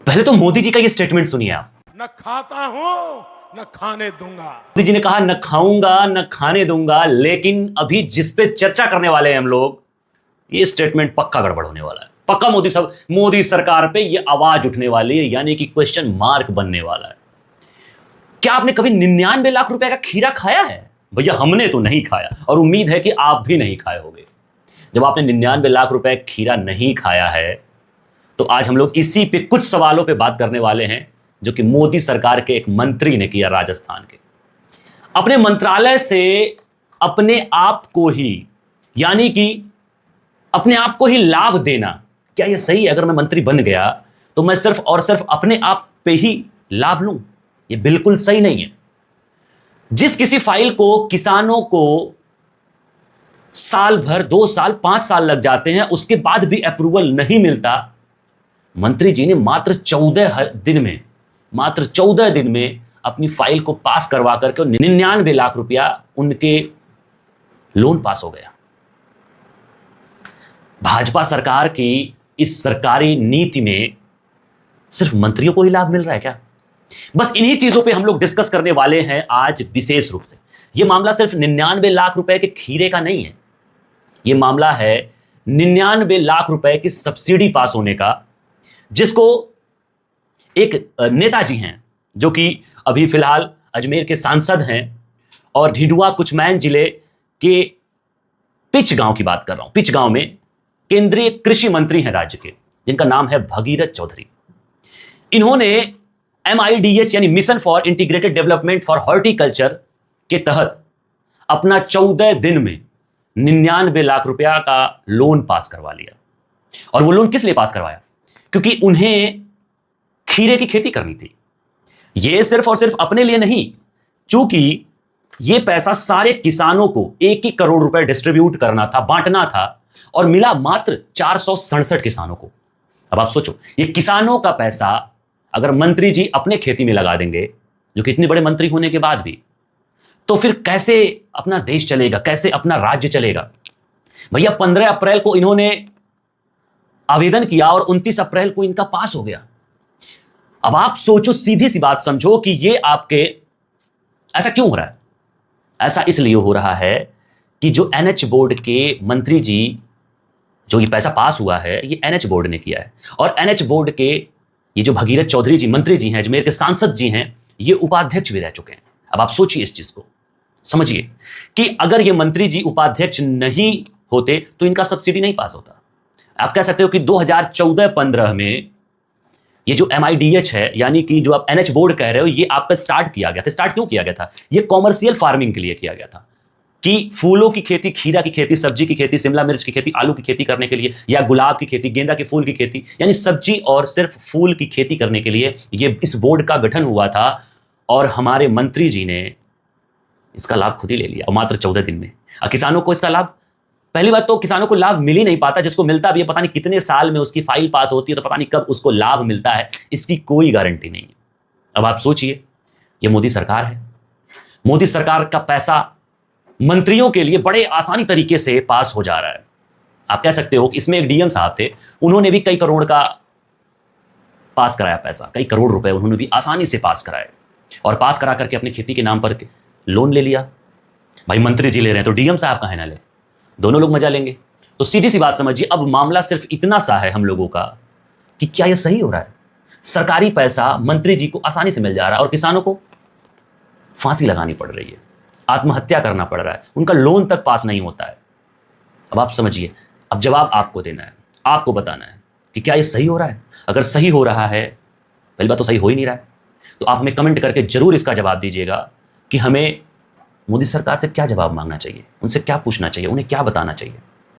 पहले तो मोदी जी का ये स्टेटमेंट सुनिए आप। न खाता हूं न खाने दूंगा। मोदी जी ने कहा न खाऊंगा न खाने दूंगा, लेकिन अभी जिस पे चर्चा करने वाले हैं हम लोग, ये स्टेटमेंट पक्का गड़बड़ होने वाला है। पक्का मोदी सरकार पे ये आवाज उठने वाली है, यानी कि क्वेश्चन मार्क बनने वाला है। क्या आपने कभी 99 लाख रुपए का खीरा खाया है? भैया हमने तो नहीं खाया, और उम्मीद है कि आप भी नहीं खाए होंगे। जब आपने 99 लाख रुपए खीरा नहीं खाया है, तो आज हम लोग इसी पे कुछ सवालों पे बात करने वाले हैं, जो कि मोदी सरकार के एक मंत्री ने किया राजस्थान के। अपने मंत्रालय से अपने आप को ही, यानी कि अपने आप को ही लाभ देना, क्या यह सही है? अगर मैं मंत्री बन गया तो मैं सिर्फ और सिर्फ अपने आप पे ही लाभ लूं? यह बिल्कुल सही नहीं है। जिस किसी फाइल को किसानों को साल भर, 2 साल, 5 साल लग जाते हैं, उसके बाद भी अप्रूवल नहीं मिलता, मंत्री जी ने मात्र 14 दिन में अपनी फाइल को पास करवा करके 99 लाख रुपया उनके लोन पास हो गया। भाजपा सरकार की इस सरकारी नीति में सिर्फ मंत्रियों को ही लाभ मिल रहा है क्या? बस इन्हीं चीजों पे हम लोग डिस्कस करने वाले हैं आज विशेष रूप से। यह मामला सिर्फ 99 लाख रुपए के खीरे का नहीं है, यह मामला है 99 लाख रुपए की सब्सिडी पास होने का, जिसको एक नेताजी हैं जो कि अभी फिलहाल अजमेर के सांसद हैं, और ढिंडुआ कुचमैन जिले के पिच गांव की बात कर रहा हूं। पिच गांव में केंद्रीय कृषि मंत्री हैं राज्य के, जिनका नाम है भगीरथ चौधरी। इन्होंने MIDH यानी mission for integrated development for horticulture के तहत अपना 14 दिन में 99 लाख रुपया का लोन पास करवा लिया। और वो लोन किस लिए पास करवाया? क्योंकि उन्हें खीरे की खेती करनी थी। ये सिर्फ और सिर्फ अपने लिए नहीं, चूंकि ये पैसा सारे किसानों को 1 करोड़ रुपए डिस्ट्रीब्यूट करना था, बांटना था, और मिला मात्र 467 किसानों को। अब आप सोचो, ये किसानों का पैसा अगर मंत्री जी अपने खेती में लगा देंगे, जो कि इतने बड़े मंत्री होने के बाद भी, तो फिर कैसे अपना देश चलेगा, कैसे अपना राज्य चलेगा? भैया 15 अप्रैल को इन्होंने आवेदन किया और 29 अप्रैल को इनका पास हो गया। अब आप सोचो, सीधी सी बात समझो कि ये आपके, ऐसा क्यों हो रहा है? ऐसा इसलिए हो रहा है कि जो NH बोर्ड के मंत्री जी, जो ये पैसा पास हुआ है, ये NH बोर्ड ने किया है। और NH बोर्ड के ये जो भगीरथ चौधरी जी मंत्री जी हैं, अजमेर के सांसद जी हैं, ये उपाध्यक्ष भी रह चुके हैं। अब आप सोचिए, इस चीज को समझिए कि अगर ये मंत्री जी उपाध्यक्ष नहीं होते तो इनका सब्सिडी नहीं पास होता। आप कह सकते हो कि 2014-15 में ये जो MIDH है, यानी कि जो आप NH बोर्ड कह रहे हो, ये आपका स्टार्ट किया गया था। स्टार्ट क्यों किया गया था? ये कॉमर्शियल फार्मिंग के लिए किया गया था, कि फूलों की खेती, खीरा की खेती, सब्जी की खेती, शिमला मिर्च की खेती, आलू की खेती करने के लिए, या गुलाब की खेती, गेंदा के फूल की खेती, यानी सब्जी और सिर्फ फूल की खेती करने के लिए ये इस बोर्ड का गठन हुआ था। और हमारे मंत्री जी ने इसका लाभ खुद ही ले लिया, और मात्र 14 दिन में। और किसानों को इसका लाभ, पहली बात तो किसानों को लाभ मिल ही नहीं पाता, जिसको मिलता भी है पता नहीं कितने साल में उसकी फाइल पास होती है, तो पता नहीं कब उसको लाभ मिलता है, इसकी कोई गारंटी नहीं है। अब आप सोचिए, ये मोदी सरकार है, मोदी सरकार का पैसा मंत्रियों के लिए बड़े आसानी तरीके से पास हो जा रहा है। आप कह सकते हो कि इसमें एक DM साहब थे, उन्होंने भी कई करोड़ का पास कराया पैसा, कई करोड़ रुपए उन्होंने भी आसानी से पास कराए, और पास करा करके अपनी खेती के नाम पर लोन ले लिया। भाई मंत्री जी ले रहे हैं तो DM साहब कहाँ ना ले, दोनों लोग मजा लेंगे। तो सीधी सी बात समझिए, अब मामला सिर्फ इतना सा है हम लोगों का कि क्या यह सही हो रहा है? सरकारी पैसा मंत्री जी को आसानी से मिल जा रहा है, और किसानों को फांसी लगानी पड़ रही है, आत्महत्या करना पड़ रहा है, उनका लोन तक पास नहीं होता है। अब आप समझिए, अब जवाब आपको देना है, आपको बताना है कि क्या यह सही हो रहा है। अगर सही हो रहा है, पहली बात तो सही हो ही नहीं रहा है, तो आप हमें कमेंट करके जरूर इसका जवाब दीजिएगा कि हमें मोदी सरकार से क्या जवाब मांगना चाहिए, उनसे क्या पूछना चाहिए, उन्हें क्या बताना चाहिए।